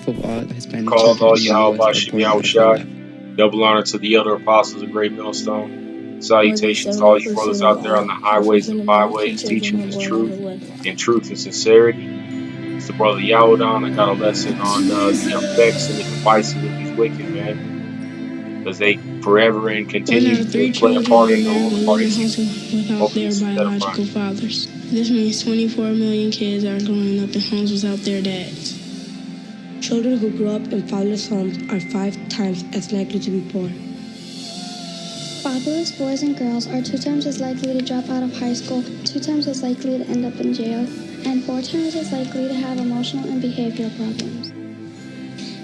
of all Hispanic Call children Allah in the Yahweh U.S. are Bashim born Yahweh out of Shai. wedlock. Double honor to the elder apostles of Great Millstone. More than Salutations to all you 70% brothers of out there on all the highways and African-American byways children teaching are this born out truth of wedlock. in truth and sincerity. It's the brother Yahudan. I got a lesson on the effects and the devices of these wicked men, because they forever and One continue out of to three play a children part in in the America ruling live in party's evil. households without Hopefully their this is edifying. biological fathers. This means 24 million kids are growing up in homes without their dads. Children who grow up in fatherless homes are 5 times as likely to be poor. Fatherless boys and girls are 2 times as likely to drop out of high school, 2 times as likely to end up in jail, and 4 times as likely to have emotional and behavioral problems.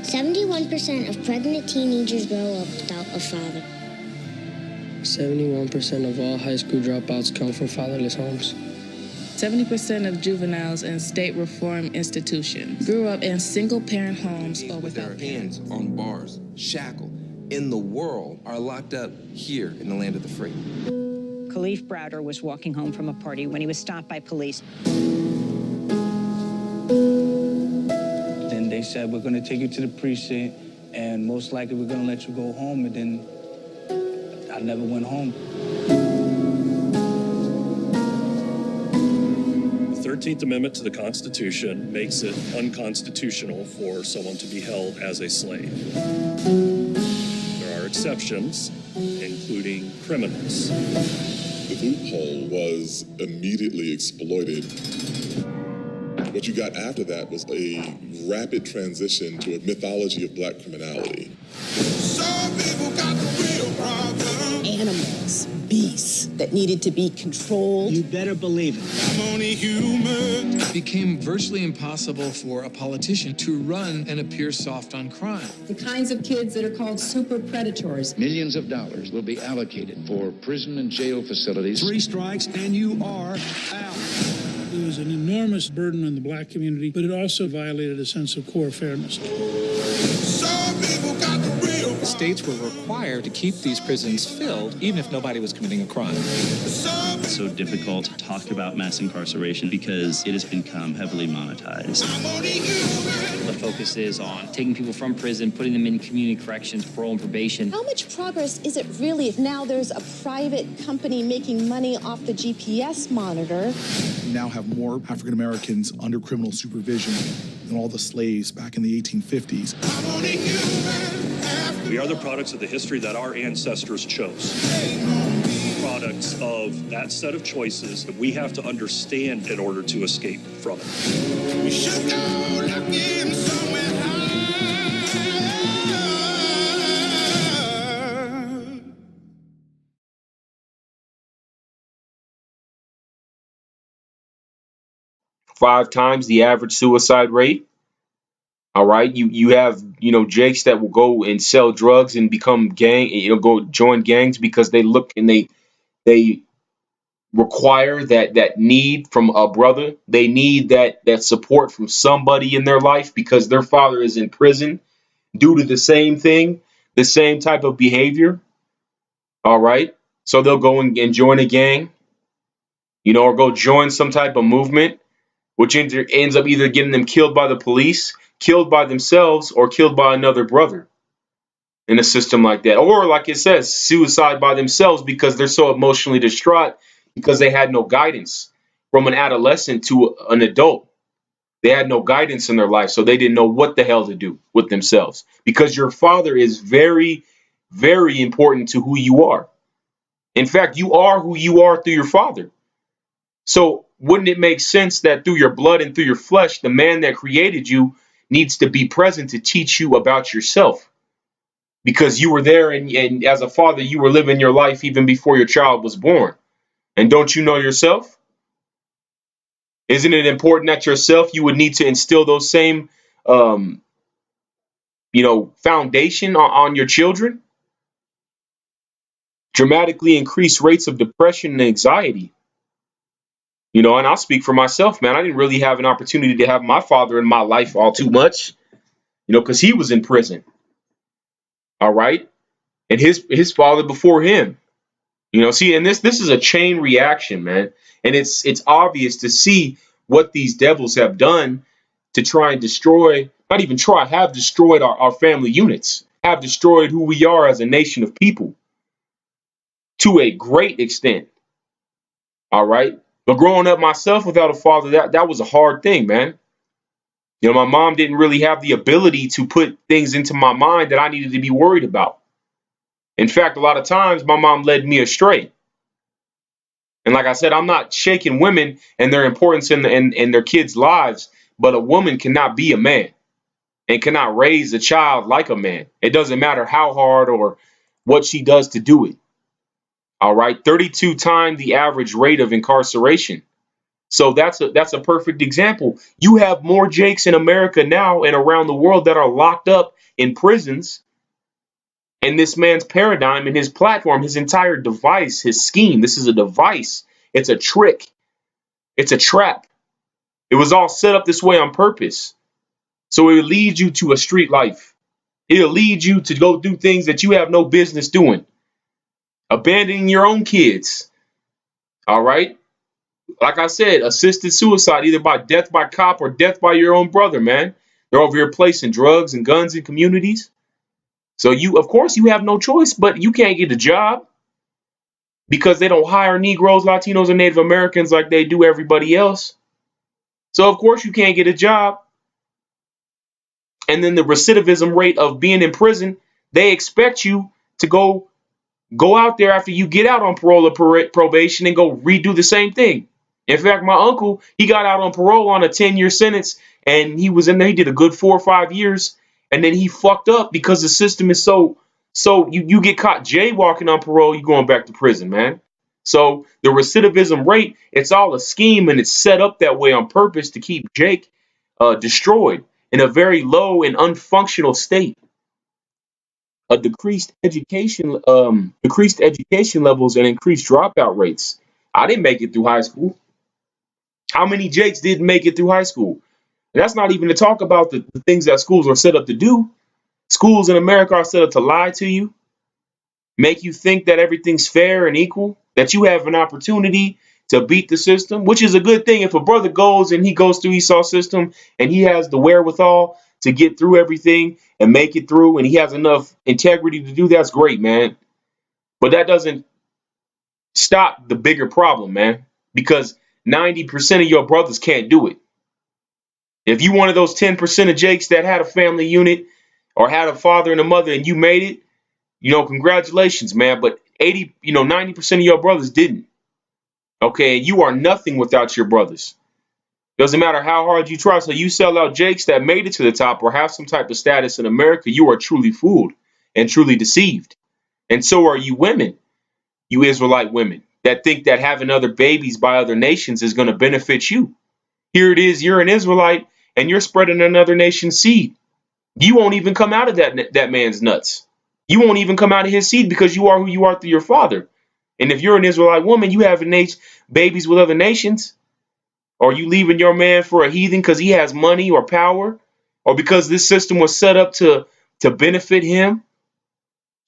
71% of pregnant teenagers grow up without a father. 71% of all high school dropouts come from fatherless homes. 70% of juveniles in state reform institutions grew up in single-parent homes or with their without hands parents. on bars, shackled, in the world, are locked up here in the land of the free. Khalif Browder was walking home from a party when he was stopped by police. Then they said, we're going to take you to the precinct, and most likely we're going to let you go home. And then I never went home. The 13th Amendment to the Constitution makes it unconstitutional for someone to be held as a slave. There are exceptions, including criminals. The loophole was immediately exploited. What you got after that was a rapid transition to a mythology of black criminality. Some people got the real problem. Animals, beasts that needed to be controlled. You better believe it. I'm only human. It became virtually impossible for a politician to run and appear soft on crime. The kinds of kids that are called super predators. Millions of dollars will be allocated for prison and jail facilities. 3 strikes and you are out. It was an enormous burden on the black community, but it also violated a sense of core fairness. Some people got the real problem. States were required to keep these prisons filled, even if nobody was committing a crime. It's so difficult to talk about mass incarceration because it has become heavily monetized. The focus is on taking people from prison, putting them in community corrections, parole and probation. How much progress is it really if now there's a private company making money off the GPS monitor? We now have more African Americans under criminal supervision than all the slaves back in the 1850s. We are the products of the history that our ancestors chose. Products of that set of choices that we have to understand in order to escape from it. We should go looking somewhere high. 5 times the average suicide rate. All right, you have jakes that will go and sell drugs and become go join gangs because they look and they require that need from a brother. They need that support from somebody in their life because their father is in prison due to the same thing, the same type of behavior. All right, so they'll go and join a gang, or go join some type of movement, which ends up either getting them killed by the police, killed by themselves, or killed by another brother in a system like that. Or, like it says, suicide by themselves because they're so emotionally distraught because they had no guidance from an adolescent to an adult. They had no guidance in their life, so they didn't know what the hell to do with themselves. Because your father is very, very important to who you are. In fact, you are who you are through your father. So wouldn't it make sense that through your blood and through your flesh, the man that created you needs to be present to teach you about yourself? Because you were there and as a father, you were living your life even before your child was born. And don't you know yourself? Isn't it important that yourself, you would need to instill those same, foundation on your children? Dramatically increased rates of depression and anxiety. And I'll speak for myself, man. I didn't really have an opportunity to have my father in my life all too much, because he was in prison. All right. And his father before him, and this is a chain reaction, man. And it's obvious to see what these devils have done to try and destroy, not even try, have destroyed our family units, have destroyed who we are as a nation of people to a great extent. All right. But growing up myself without a father, that was a hard thing, man. You know, my mom didn't really have the ability to put things into my mind that I needed to be worried about. In fact, a lot of times my mom led me astray. And like I said, I'm not shaking women and their importance in their kids' lives, but a woman cannot be a man and cannot raise a child like a man. It doesn't matter how hard or what she does to do it. All right, 32 times the average rate of incarceration. So that's a perfect example. You have more Jakes in America now and around the world that are locked up in prisons. And this man's paradigm and his platform, his entire device, his scheme, this is a device. It's a trick. It's a trap. It was all set up this way on purpose. So it will lead you to a street life. It'll lead you to go do things that you have no business doing. Abandoning your own kids. All right. Like I said, assisted suicide, either by death by cop or death by your own brother, man. They're over here placing drugs and guns in communities. So of course, you have no choice, but you can't get a job because they don't hire Negroes, Latinos, and Native Americans like they do everybody else. So of course, you can't get a job. And then the recidivism rate of being in prison, they expect you to go out there after you get out on parole or probation and go redo the same thing. In fact, my uncle, he got out on parole on a 10-year sentence, and he was in there. He did a good 4 or 5 years, and then he fucked up because the system is so you get caught jaywalking on parole, you're going back to prison, man. So the recidivism rate, it's all a scheme, and it's set up that way on purpose to keep Jake destroyed in a very low and unfunctional state. A decreased education levels and increased dropout rates. I didn't make it through high school. How many Jakes didn't make it through high school? And that's not even to talk about the things that schools are set up to do. Schools in America are set up to lie to you, make you think that everything's fair and equal, that you have an opportunity to beat the system, which is a good thing. If a brother goes and he goes through Esau's system and he has the wherewithal to get through everything and make it through, and he has enough integrity to do that's great, man. But that doesn't stop the bigger problem, man, because 90% of your brothers can't do it. If you one of those 10% of Jakes that had a family unit or had a father and a mother and you made it, congratulations, man. But 90% of your brothers didn't. Okay, and you are nothing without your brothers. Doesn't matter how hard you try. So you sell out Jakes that made it to the top or have some type of status in America, you are truly fooled and truly deceived. And so are you women, you Israelite women, that think that having other babies by other nations is going to benefit you. Here it is, you're an Israelite and you're spreading another nation's seed. You won't even come out of that man's nuts. You won't even come out of his seed because you are who you are through your father. And if you're an Israelite woman, you have babies with other nations, or you leaving your man for a heathen because he has money or power, or because this system was set up to benefit him.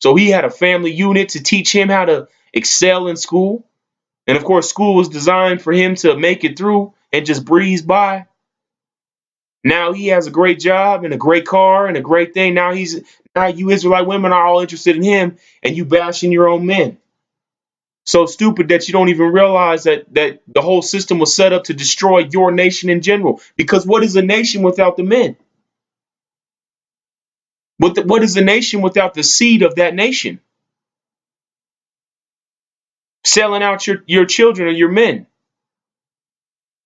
So he had a family unit to teach him how to excel in school. And of course, school was designed for him to make it through and just breeze by. Now he has a great job and a great car and a great thing. Now you Israelite women are all interested in him, and you bashing your own men. So stupid that you don't even realize that the whole system was set up to destroy your nation in general. Because what is a nation without the men? What is a nation without the seed of that nation? Selling out your children or your men.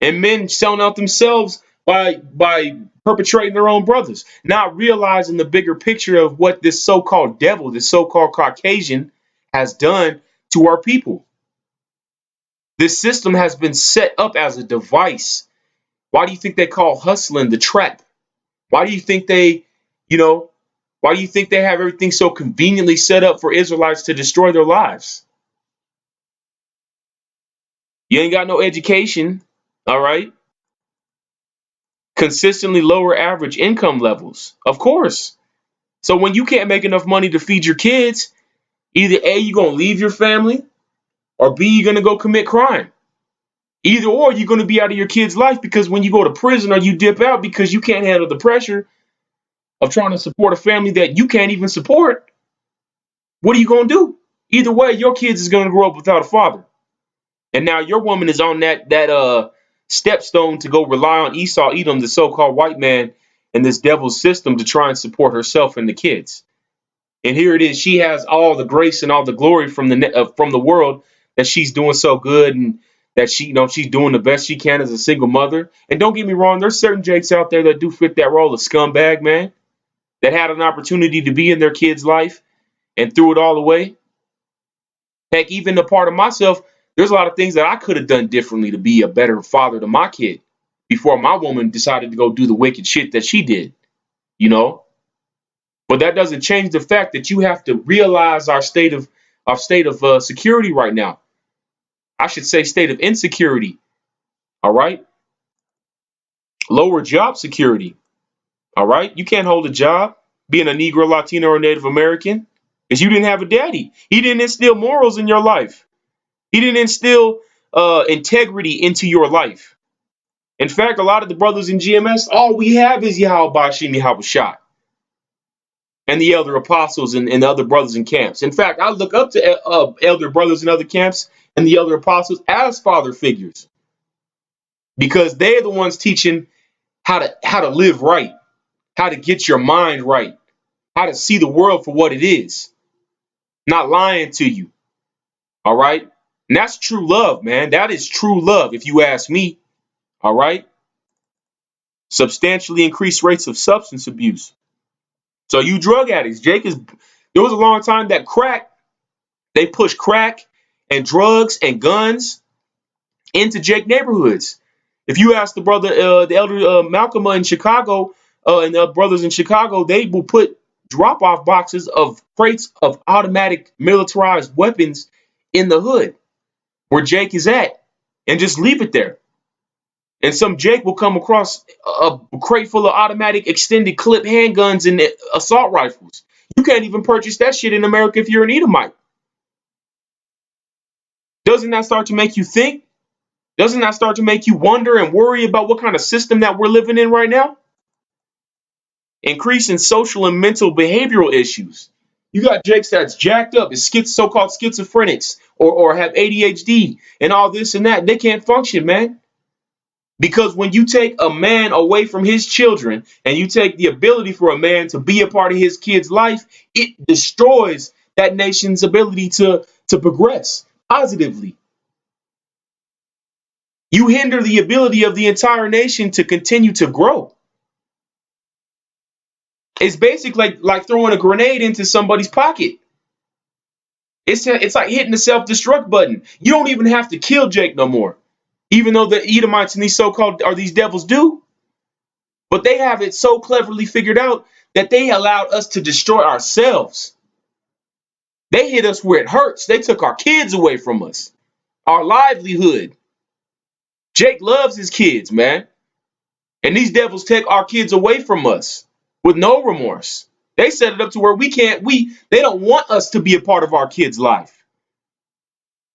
And men selling out themselves by perpetrating their own brothers, not realizing the bigger picture of what this so-called devil, this so-called Caucasian, has done to our people. This system has been set up as a device. Why do you think they call hustling the trap? Why do you think why do you think they have everything so conveniently set up for Israelites to destroy their lives? You ain't got no education, all right? Consistently lower average income levels, of course. So when you can't make enough money to feed your kids, either A, you're going to leave your family, or B, you're going to go commit crime. Either or, you're going to be out of your kid's life, because when you go to prison or you dip out because you can't handle the pressure of trying to support a family that you can't even support, what are you going to do? Either way, your kids is going to grow up without a father. And now your woman is on that stepstone to go rely on Esau, Edom, the so-called white man, and this devil's system to try and support herself and the kids. And here it is. She has all the grace and all the glory from the world, that she's doing so good, and that she's doing the best she can as a single mother. And don't get me wrong, there's certain Jakes out there that do fit that role of scumbag, man, that had an opportunity to be in their kid's life and threw it all away. Heck, even a part of myself, there's a lot of things that I could have done differently to be a better father to my kid before my woman decided to go do the wicked shit that she did, you know? But that doesn't change the fact that you have to realize our state of security right now. I should say state of insecurity. All right. Lower job security. All right. You can't hold a job being a Negro, Latino, or Native American because you didn't have a daddy. He didn't instill morals in your life. He didn't instill integrity into your life. In fact, a lot of the brothers in GMS, all we have is Yahweh Bashim Yahweh Shah and the elder apostles and the other brothers in camps. In fact, I look up to elder brothers in other camps and the elder apostles as father figures, because they're the ones teaching how to live right, how to get your mind right, how to see the world for what it is, not lying to you. All right? And that's true love, man. That is true love, if you ask me. All right? Substantially increased rates of substance abuse. So you drug addicts, there was a long time that they pushed crack and drugs and guns into Jake neighborhoods. If you ask the elder Malcolm in Chicago, and the brothers in Chicago, they will put drop-off boxes of crates of automatic militarized weapons in the hood where Jake is at, and just leave it there. And some Jake will come across a crate full of automatic extended clip handguns and assault rifles. You can't even purchase that shit in America if you're an Edomite. Doesn't that start to make you think? Doesn't that start to make you wonder and worry about what kind of system that we're living in right now? Increase in social and mental behavioral issues. You got Jakes that's jacked up, is so-called schizophrenics, or have ADHD and all this and that. They can't function, man. Because when you take a man away from his children and you take the ability for a man to be a part of his kid's life, it destroys that nation's ability to progress positively. You hinder the ability of the entire nation to continue to grow. It's basically like throwing a grenade into somebody's pocket. It's like hitting the self-destruct button. You don't even have to kill Jake no more, even though the Edomites and these devils do. But they have it so cleverly figured out that they allowed us to destroy ourselves. They hit us where it hurts. They took our kids away from us, our livelihood. Jake loves his kids, man. And these devils take our kids away from us with no remorse. They set it up to where they don't want us to be a part of our kids' life.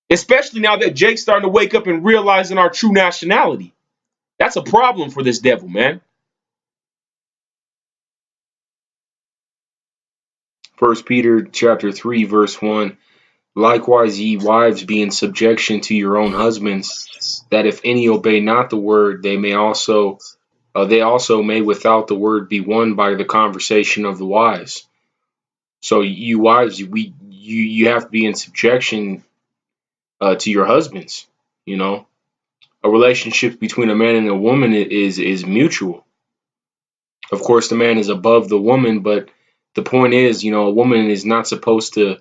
Especially now that Jake's starting to wake up and realizing our true nationality. That's a problem for this devil, man. 1 Peter chapter 3, verse 1. Likewise, ye wives, be in subjection to your own husbands, that if any obey not the word, they also may without the word be won by the conversation of the wise. So you wives, you have to be in subjection to your husbands. You know, a relationship between a man and a woman is mutual. Of course, the man is above the woman, but the point is, a woman is not supposed to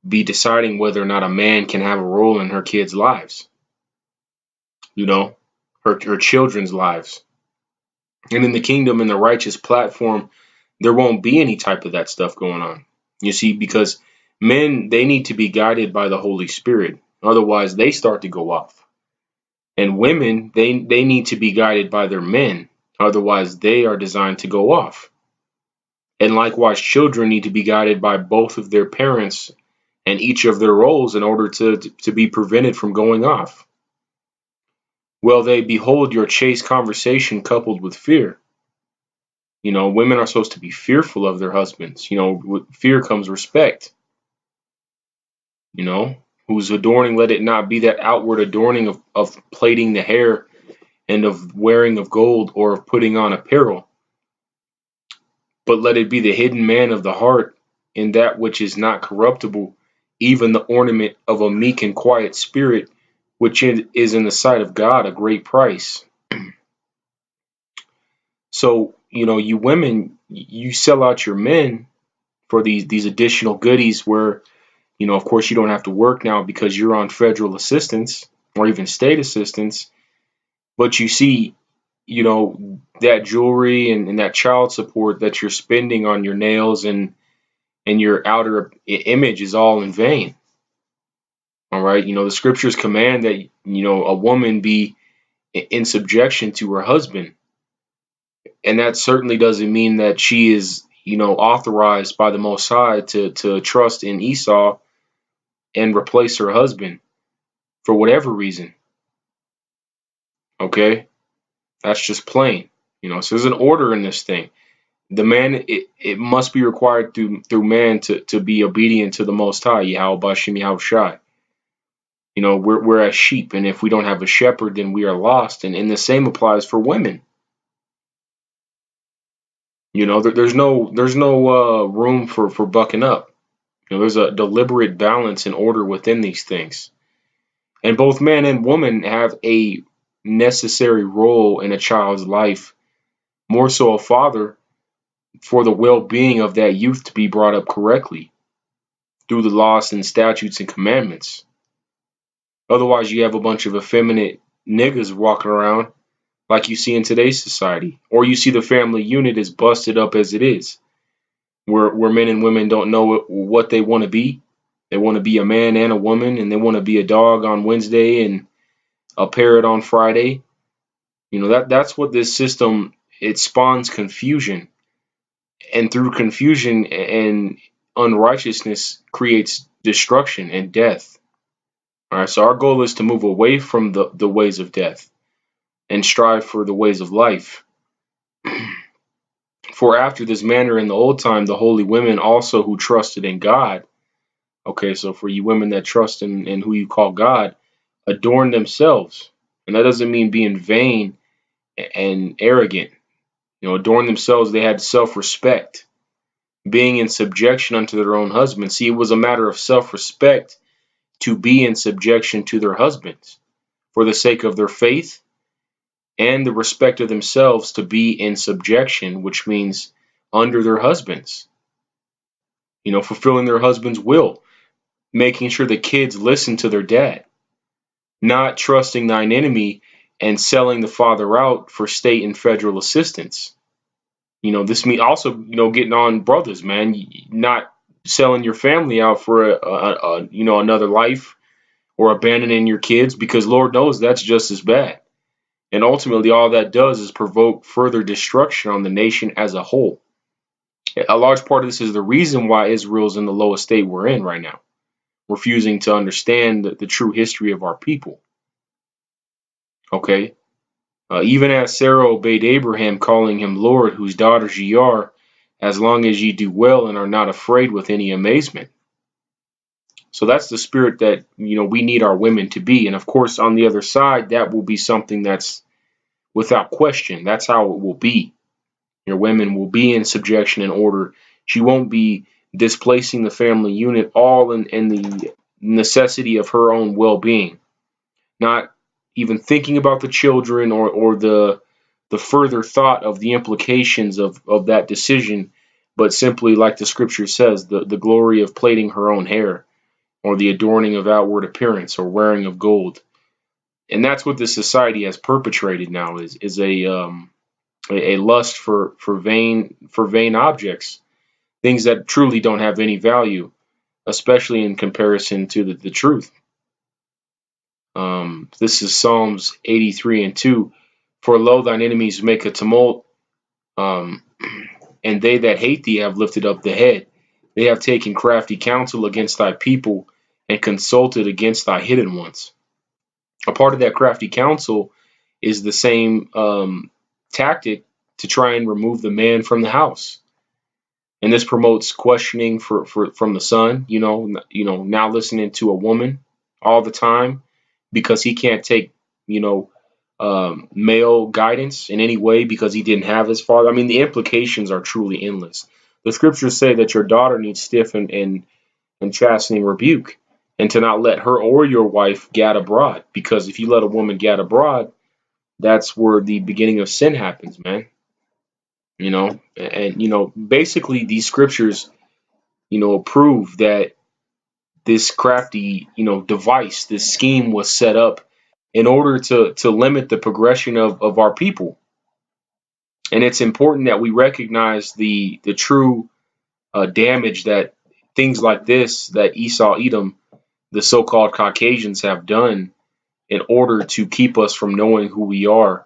be deciding whether or not a man can have a role in her kids' lives. Her children's lives. And in the kingdom, in the righteous platform, there won't be any type of that stuff going on. You see, because men, they need to be guided by the Holy Spirit. Otherwise, they start to go off. And women, they need to be guided by their men. Otherwise, they are designed to go off. And likewise, children need to be guided by both of their parents and each of their roles in order to be prevented from going off. Well, they behold your chaste conversation coupled with fear. Women are supposed to be fearful of their husbands. With fear comes respect. Whose adorning, let it not be that outward adorning of plaiting the hair and of wearing of gold or of putting on apparel, but let it be the hidden man of the heart in that which is not corruptible, even the ornament of a meek and quiet spirit, which is in the sight of God a great price. So, you women, you sell out your men for these additional goodies where, of course, you don't have to work now because you're on federal assistance or even state assistance. But you see, that jewelry and that child support that you're spending on your nails and your outer image is all in vain. All right. The scriptures command that, a woman be in subjection to her husband. And that certainly doesn't mean that she is, authorized by the Most High to trust in Esau and replace her husband for whatever reason. Okay. That's just plain. So there's an order in this thing. The man, it must be required through man to be obedient to the Most High, Yahweh Bashim Yahweh Shai. We're as sheep, and if we don't have a shepherd, then we are lost. And the same applies for women. There's no room for bucking up. There's a deliberate balance and order within these things. And both man and woman have a necessary role in a child's life, more so a father, for the well-being of that youth to be brought up correctly through the laws and statutes and commandments. Otherwise, you have a bunch of effeminate niggas walking around like you see in today's society. Or you see the family unit is busted up as it is, where men and women don't know what they want to be. They want to be a man and a woman, and they want to be a dog on Wednesday and a parrot on Friday. That's what this system, it spawns confusion. And through confusion and unrighteousness creates destruction and death. All right, so our goal is to move away from the ways of death and strive for the ways of life. For after this manner in the old time, the holy women also who trusted in God. Okay, so for you women that trust in who you call God, adorn themselves. And that doesn't mean being vain and arrogant. Adorn themselves, they had self-respect, being in subjection unto their own husbands. See, it was a matter of self-respect to be in subjection to their husbands for the sake of their faith and the respect of themselves, to be in subjection, which means under their husbands, fulfilling their husband's will, making sure the kids listen to their dad, not trusting thine enemy and selling the father out for state and federal assistance. This means also, getting on brothers, man, not selling your family out for another life or abandoning your kids, because Lord knows that's just as bad. And ultimately, all that does is provoke further destruction on the nation as a whole. A large part of this is the reason why Israel's in the lowest state we're in right now, refusing to understand the true history of our people. Okay? Even as Sarah obeyed Abraham, calling him Lord, whose daughters ye are, as long as ye do well and are not afraid with any amazement. So that's the spirit that, we need our women to be. And of course, on the other side, that will be something that's without question. That's how it will be. Your women will be in subjection and order. She won't be displacing the family unit, all in the necessity of her own well-being, not even thinking about the children or the further thought of the implications of that decision, but simply, like the scripture says, the glory of plaiting her own hair, or the adorning of outward appearance, or wearing of gold. And that's what this society has perpetrated now, is a lust for vain objects, things that truly don't have any value, especially in comparison to the truth. This is Psalms 83:2. For lo, thine enemies make a tumult, and they that hate thee have lifted up the head. They have taken crafty counsel against thy people, and consulted against thy hidden ones. A part of that crafty counsel is the same tactic to try and remove the man from the house. And this promotes questioning from the son, now listening to a woman all the time because he can't take, male guidance in any way because he didn't have his father. I mean, the implications are truly endless. The scriptures say that your daughter needs stiff and chastening rebuke, and to not let her or your wife gad abroad, because if you let a woman gad abroad, that's where the beginning of sin happens, man. Basically these scriptures, prove that this crafty, device, this scheme was set up in order to limit the progression of our people. And it's important that we recognize the true damage that things like this, that Esau, Edom, the so-called Caucasians have done in order to keep us from knowing who we are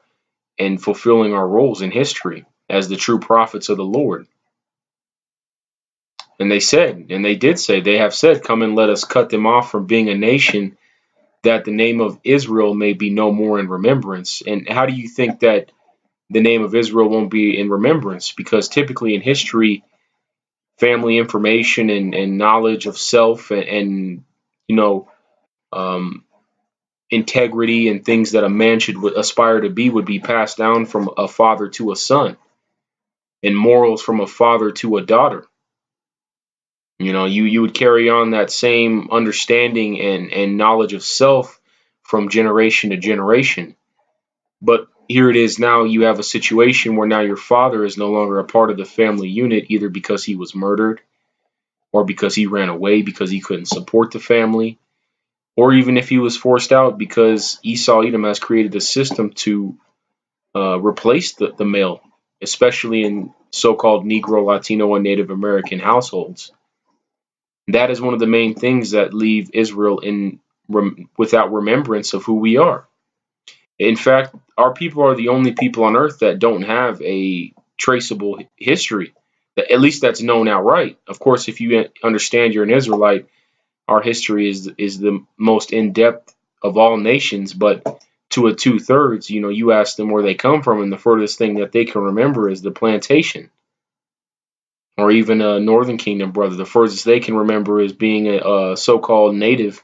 and fulfilling our roles in history as the true prophets of the Lord. And they said, and they did say, they have said, come and let us cut them off from being a nation, that the name of Israel may be no more in remembrance. And how do you think that the name of Israel won't be in remembrance? Because typically in history, family information and knowledge of self and integrity and things that a man should aspire to be would be passed down from a father to a son, and morals from a father to a daughter. You would carry on that same understanding and knowledge of self from generation to generation. But here it is now, you have a situation where now your father is no longer a part of the family unit, either because he was murdered or because he ran away because he couldn't support the family, or even if he was forced out because Esau Edom has created a system to replace the male, especially in so-called Negro, Latino, and Native American households. That is one of the main things that leave Israel without remembrance of who we are. In fact, our people are the only people on earth that don't have a traceable history, at least that's known outright. Of course, if you understand you're an Israelite, our history is the most in-depth of all nations, but to a 2/3, you ask them where they come from, and the furthest thing that they can remember is the plantation. Or even a Northern Kingdom brother, the furthest they can remember is being a so-called native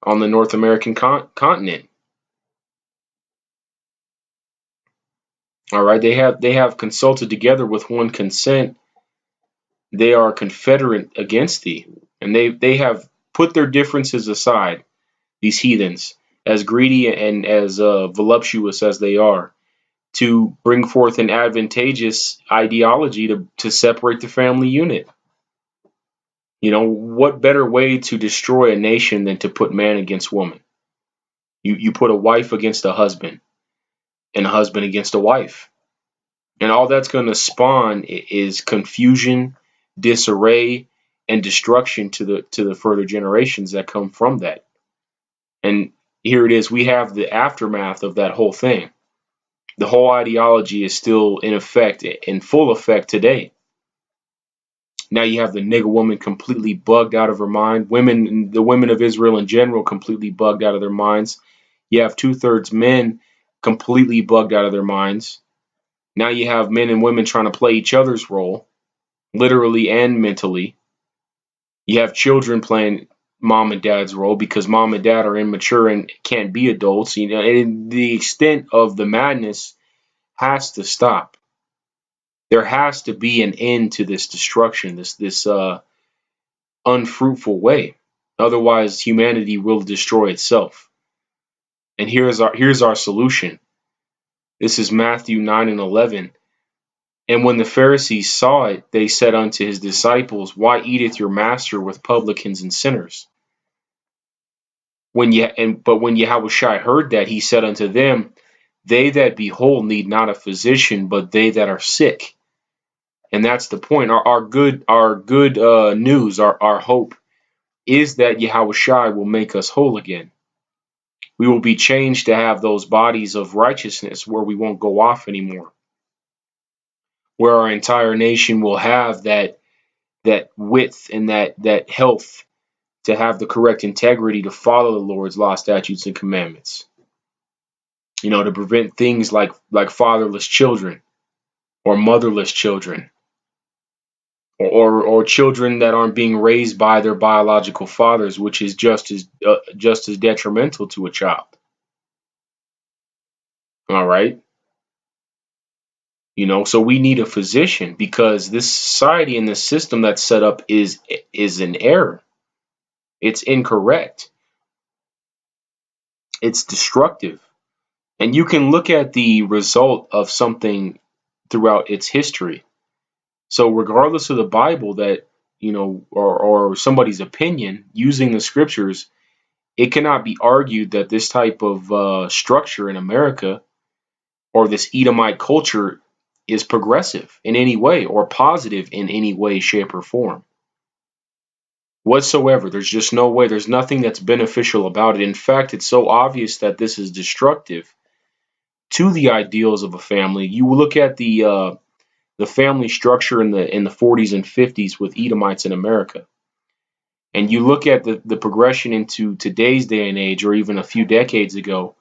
on the North American continent. All right, they have consulted together with one consent. They are confederate against thee, and they have put their differences aside. These heathens, as greedy and as voluptuous as they are, to bring forth an advantageous ideology to separate the family unit. What better way to destroy a nation than to put man against woman? You put a wife against a husband, and a husband against a wife. And all that's going to spawn is confusion, disarray, and destruction to the further generations that come from that. And here it is, we have the aftermath of that whole thing. The whole ideology is still in full effect today. Now you have the nigger woman completely bugged out of her mind. The women of Israel in general, completely bugged out of their minds. You have 2/3 men completely bugged out of their minds. Now you have men and women trying to play each other's role, literally and mentally. You have children playing mom and dad's role because mom and dad are immature and can't be adults. And the extent of the madness has to stop. There has to be an end to this destruction, this unfruitful way. Otherwise, humanity will destroy itself. And here's our solution. This is Matthew 9:11. And when the Pharisees saw it, they said unto his disciples, why eateth your master with publicans and sinners? But when Yahushua heard that, he said unto them, they that be whole need not a physician, but they that are sick. And that's the point. Our good news, our hope, is that Yahushua will make us whole again. We will be changed to have those bodies of righteousness where we won't go off anymore, where our entire nation will have that width and that health to have the correct integrity to follow the Lord's law, statutes, and commandments. to prevent things like fatherless children or motherless children, or children that aren't being raised by their biological fathers, which is just as detrimental to a child. All right. So we need a physician, because this society and this system that's set up is an error. It's incorrect. It's destructive. And you can look at the result of something throughout its history. So regardless of the Bible or somebody's opinion, using the scriptures, it cannot be argued that this type of structure in America, or this Edomite culture, is progressive in any way or positive in any way, shape, or form whatsoever. There's just no way. There's nothing that's beneficial about it. In fact, it's so obvious that this is destructive to the ideals of a family. You look at the family structure in the 40s and 50s with Edomites in America, and you look at the progression into today's day and age, or even a few decades ago,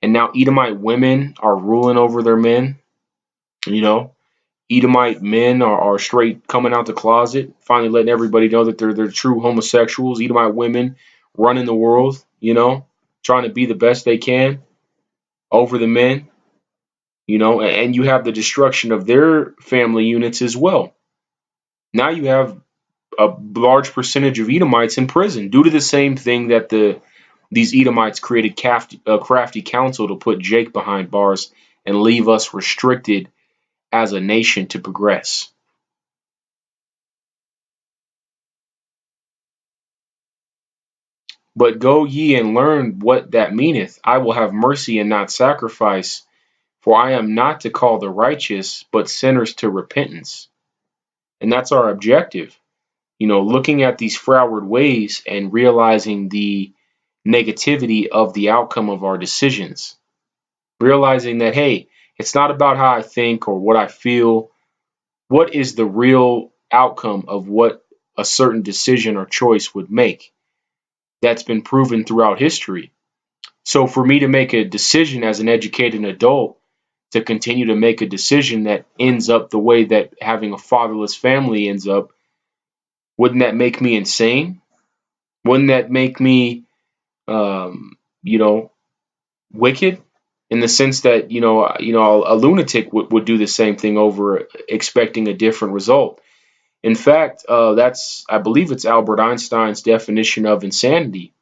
and now Edomite women are ruling over their men. Edomite men are straight coming out the closet, finally letting everybody know that they're true homosexuals. Edomite women running the world, trying to be the best they can over the men, and you have the destruction of their family units as well. Now you have a large percentage of Edomites in prison due to the same thing that these Edomites created a crafty counsel to put Jake behind bars and leave us restricted as a nation to progress. But go ye and learn what that meaneth. I will have mercy and not sacrifice, for I am not to call the righteous, but sinners to repentance. And that's our objective. Looking at these froward ways and realizing the negativity of the outcome of our decisions. Realizing that, hey, it's not about how I think or what I feel. What is the real outcome of what a certain decision or choice would make? That's been proven throughout history. So for me to make a decision as an educated adult to continue to make a decision that ends up the way that having a fatherless family ends up, wouldn't that make me insane? Wouldn't that make me, wicked? In the sense that, a lunatic would do the same thing over expecting a different result. In fact, I believe it's Albert Einstein's definition of insanity.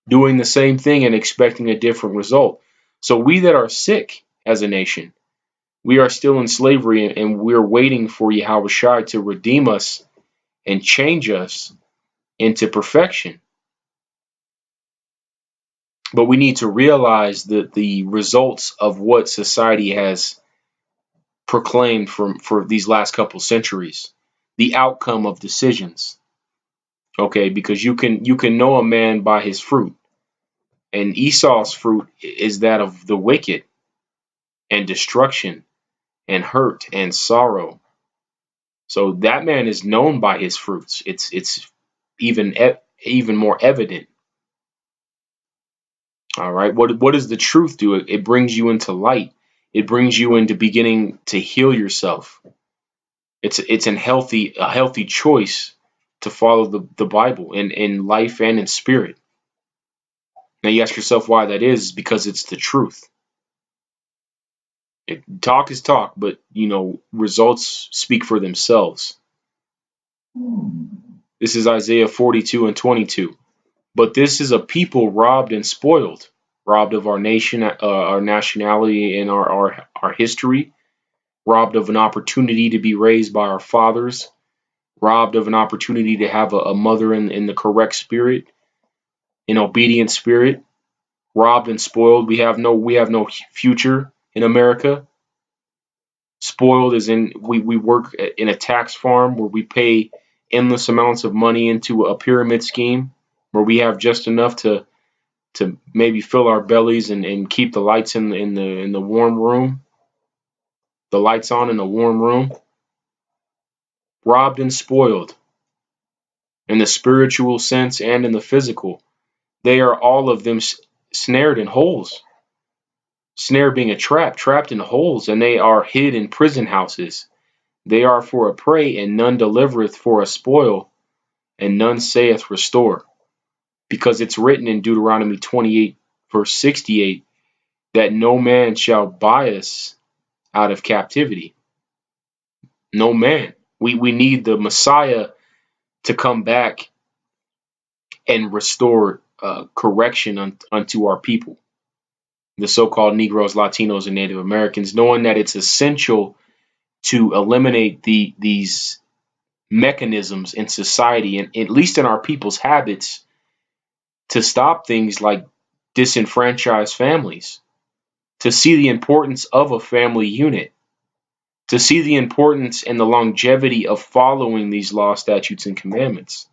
Doing the same thing and expecting a different result. So we that are sick as a nation, we are still in slavery, and we're waiting for Yahushua to redeem us and change us into perfection. But we need to realize that the results of what society has proclaimed for these last couple centuries, the outcome of decisions. Okay, because you can know a man by his fruit. And Esau's fruit is that of the wicked and destruction and hurt and sorrow. So that man is known by his fruits. It's even more evident. All right. What does the truth do? It brings you into light. It brings you into beginning to heal yourself. It's a healthy choice to follow the Bible in life and in spirit. Now you ask yourself why that is, because it's the truth. Talk is talk, but results speak for themselves. This is Isaiah 42 and 22. But this is a people robbed and spoiled, robbed of our nation, our nationality, and our history, robbed of an opportunity to be raised by our fathers, robbed of an opportunity to have a mother in the correct spirit, an obedient spirit, robbed and spoiled. We have no future in America. Spoiled is in we work in a tax farm where we pay endless amounts of money into a pyramid scheme where we have just enough to maybe fill our bellies and keep the lights in the warm room, the lights on in the warm room. Robbed and spoiled in the spiritual sense and in the physical. They are all of them snared in holes. Snare being a trap, trapped in holes, and they are hid in prison houses. They are for a prey, and none delivereth; for a spoil, and none saith restore. Because it's written in Deuteronomy 28, verse 68, that no man shall buy us out of captivity. No man. We need the Messiah to come back and restore correction unto our people, the so-called Negroes, Latinos, and Native Americans, knowing that it's essential to eliminate these mechanisms in society, and at least in our people's habits, to stop things like disenfranchised families, to see the importance of a family unit, to see the importance and the longevity of following these laws, statutes, and commandments,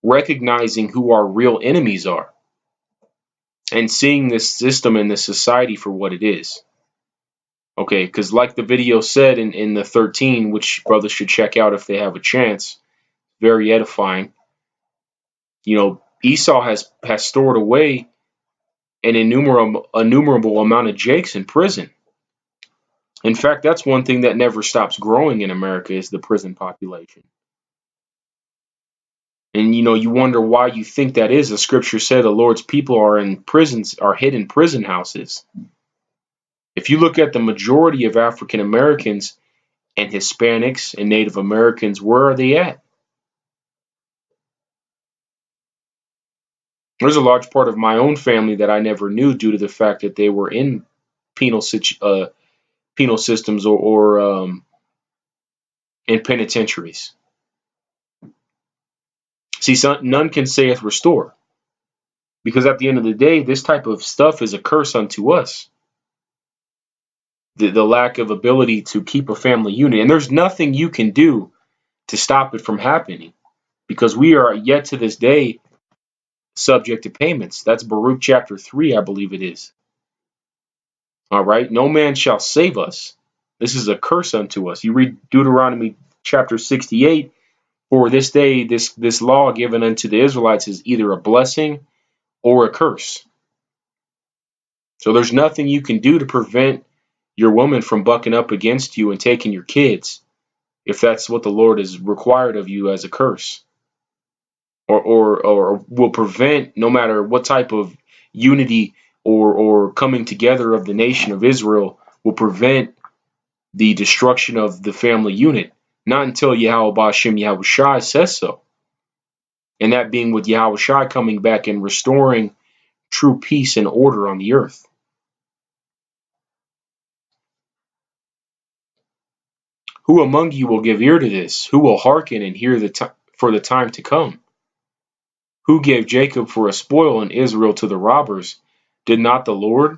recognizing who our real enemies are, and seeing this system and this society for what it is. Okay, because like the video said in the 13, which brothers should check out if they have a chance, very edifying. Esau has stored away an innumerable amount of Jakes in prison. In fact, that's one thing that never stops growing in America is the prison population. And you wonder why you think that is. The scripture said the Lord's people are in prisons, are hid in prison houses. If you look at the majority of African Americans and Hispanics and Native Americans, where are they at? There's a large part of my own family that I never knew due to the fact that they were in penal systems or in penitentiaries. See, none can saith restore, because at the end of the day, this type of stuff is a curse unto us. The lack of ability to keep a family unit, and there's nothing you can do to stop it from happening, because we are yet to this day subject to payments. That's Baruch chapter 3, I believe it is. All right, no man shall save us. This is a curse unto us. You read Deuteronomy chapter 68. For this day, this law given unto the Israelites is either a blessing or a curse. So there's nothing you can do to prevent your woman from bucking up against you and taking your kids, if that's what the Lord has required of you as a curse, or will prevent, no matter what type of unity or coming together of the nation of Israel, will prevent the destruction of the family unit, not until Yahweh Ba'ashem Yahweh Shai says so. And that being with Yahweh Shai coming back and restoring true peace and order on the earth. Who among you will give ear to this? Who will hearken and hear for the time to come? Who gave Jacob for a spoil and Israel to the robbers? Did not the Lord?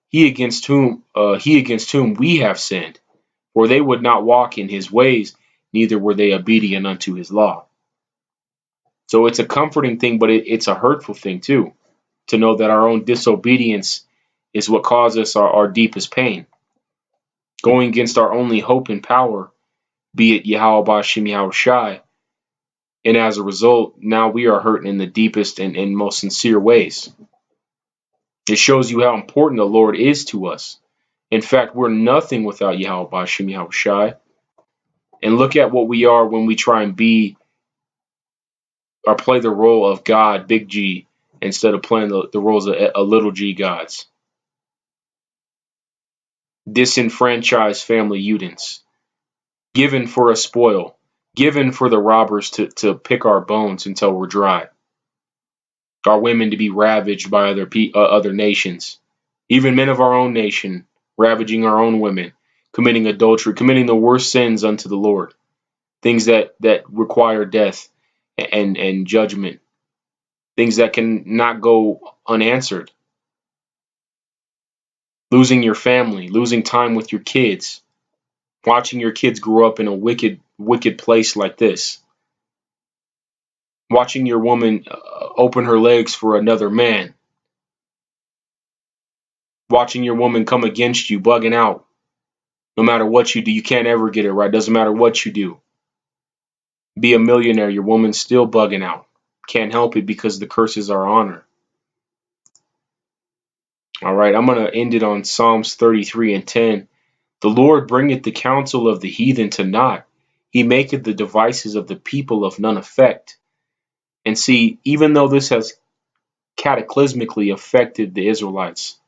He against whom we have sinned, for they would not walk in his ways, neither were they obedient unto his law. So it's a comforting thing, but it's a hurtful thing too, to know that our own disobedience is what causes us our deepest pain. Going against our only hope and power, be it Yahweh Ba'ashem Yahweh Shai, and as a result, now we are hurting in the deepest and most sincere ways. It shows you how important the Lord is to us. In fact, we're nothing without Yahweh Ba'ashem Yahweh Shai. And look at what we are when we try and be or play the role of God, big G, instead of playing the roles of a little g gods. Disenfranchised family units, given for a spoil, given for the robbers to pick our bones until we're dry. Our women to be ravaged by other nations, even men of our own nation, ravaging our own women, committing adultery, committing the worst sins unto the Lord, things that require death and judgment, things that can not go unanswered. Losing your family, losing time with your kids, watching your kids grow up in a wicked place like this. Watching your woman open her legs for another man. Watching your woman come against you, bugging out. No matter what you do, you can't ever get it right. Doesn't matter what you do. Be a millionaire, your woman's still bugging out. Can't help it because the curses are on her. All right, I'm going to end it on Psalms 33:10. The Lord bringeth the counsel of the heathen to naught. He maketh the devices of the people of none effect. And see, even though this has cataclysmically affected the Israelites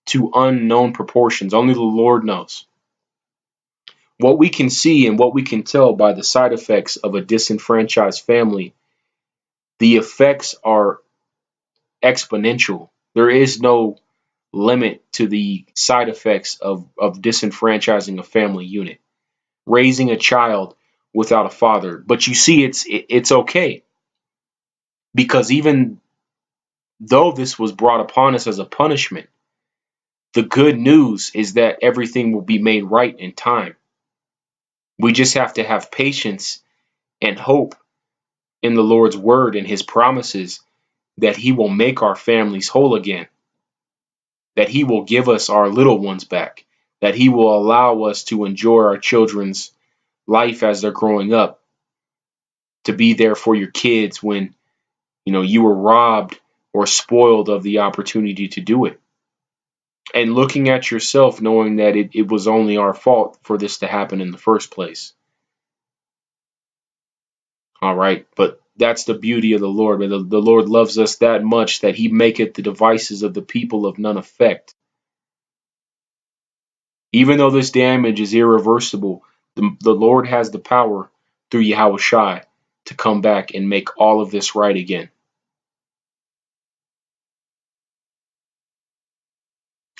to unknown proportions, only the Lord knows. What we can see and what we can tell by the side effects of a disenfranchised family, the effects are exponential. There is no limit to the side effects of disenfranchising a family unit, raising a child without a father. But you see, it's okay, because even though this was brought upon us as a punishment, the good news is that everything will be made right in time. We just have to have patience and hope in the Lord's word and his promises that he will make our families whole again, that he will give us our little ones back, that he will allow us to enjoy our children's life as they're growing up, to be there for your kids when you were robbed or spoiled of the opportunity to do it, and looking at yourself knowing that it was only our fault for this to happen in the first place. All right, but that's the beauty of the Lord. The Lord loves us that much that he maketh the devices of the people of none effect. Even though this damage is irreversible, the Lord has the power through Yahweh Shai to come back and make all of this right again.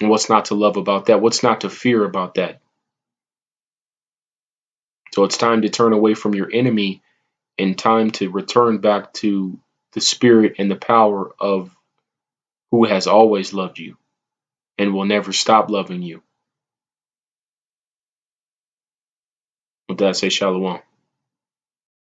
And what's not to love about that? What's not to fear about that? So it's time to turn away from your enemy and time to return back to the spirit and the power of who has always loved you and will never stop loving you. With that, I say shalom.